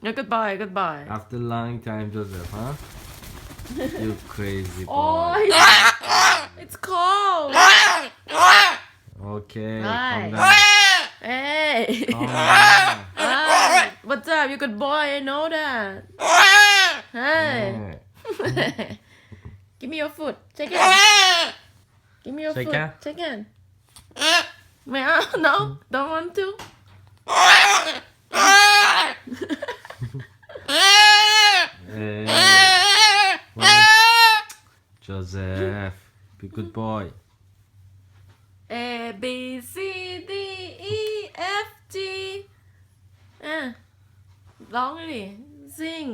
No, goodbye, goodbye. After long time, Joseph, huh? You crazy boy. Oh, it's cold. Okay, Hi. calm down. Hey. Calm down. Hi. What's up? You good boy. I know that. Hey. Hey. Give me your foot. Shake it. Give me your Shake foot. it. Shake it. No, don't want to. Hey. Joseph, be good boy. A B C D E F G ร้องเลยดิ sing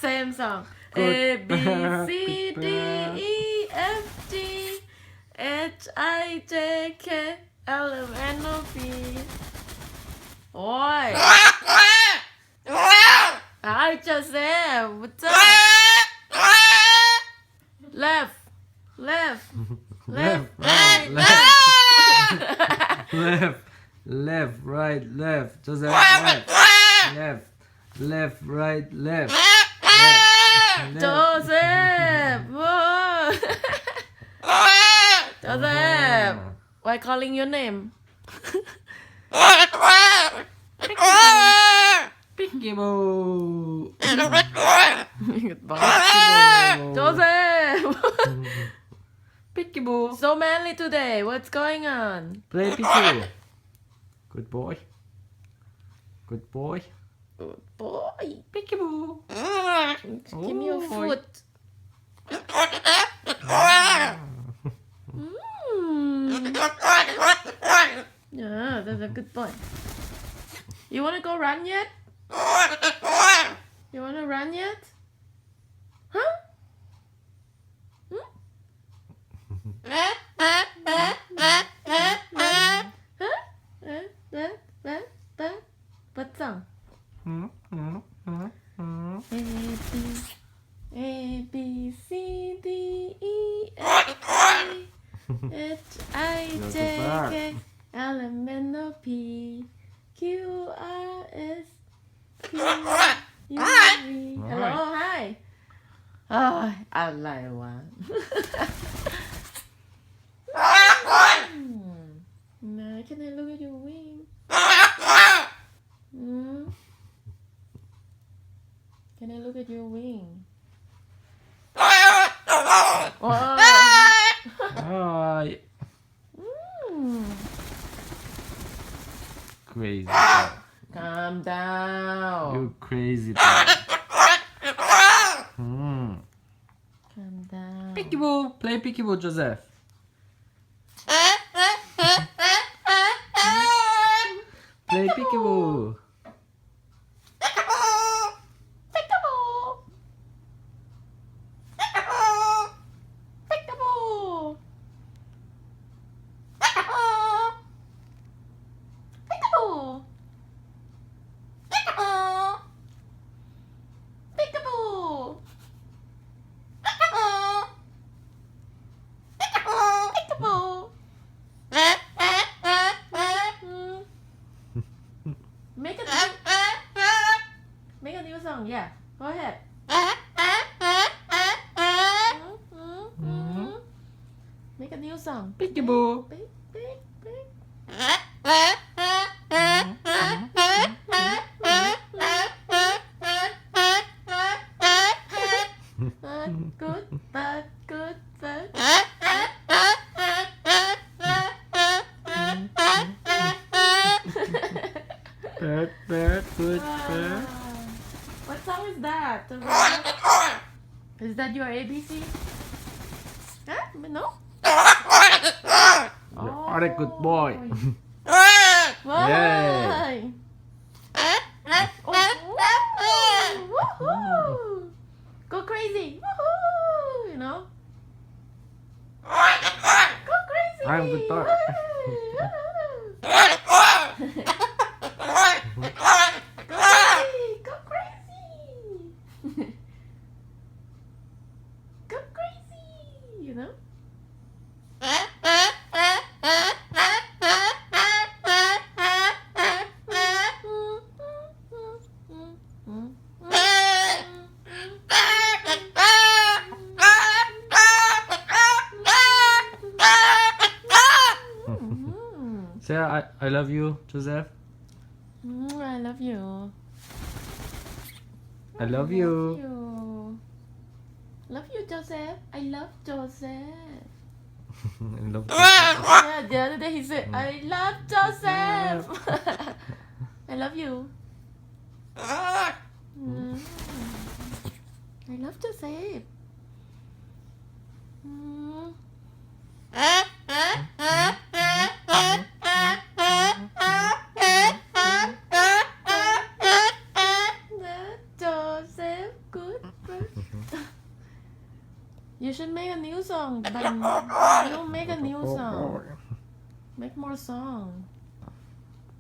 same song A B C D E F G H I J K L M N O P โอ้ย I just said what's up left left left right Left, right, left. Joseph, left, right, left. Joseph whoa. Joseph why calling your name Picky boo. Joseph Picky boo. so manly today what's going on Play picky. Good boy. Good boy. good boy Picky boo. give me your Oh, foot yeah that's a good boy you wanna go run yet you wanna run yet huh What song? A B C D E F G H I J K L M N O P Q R S T U V Hello hi อะไรวะ Can I look at your wing? Can I look at your wing? Wow. Hi. Crazy boy. Calm down. You crazy boy. Calm down. Picky boo. Play picky boo, Joseph. Play picky boo. Make a new song, yeah. Go ahead. Make a new song. Picky boo. Big. Good, bad, good, bad. Bird, good bird. What song is that? Is that your ABC? Huh? No? You are a good boy. Why? Woohoo! Go crazy! Woohoo! You know? Go crazy! I'm good boy. Go crazy! Go Say I love you, Joseph. I love you. I love you. Love you, Joseph. I love Joseph. I love Joseph. Yeah, the other day he said, I love Joseph. I love you. I love Joseph. Joseph, good. You should make a new song. You make a new song. Make more song.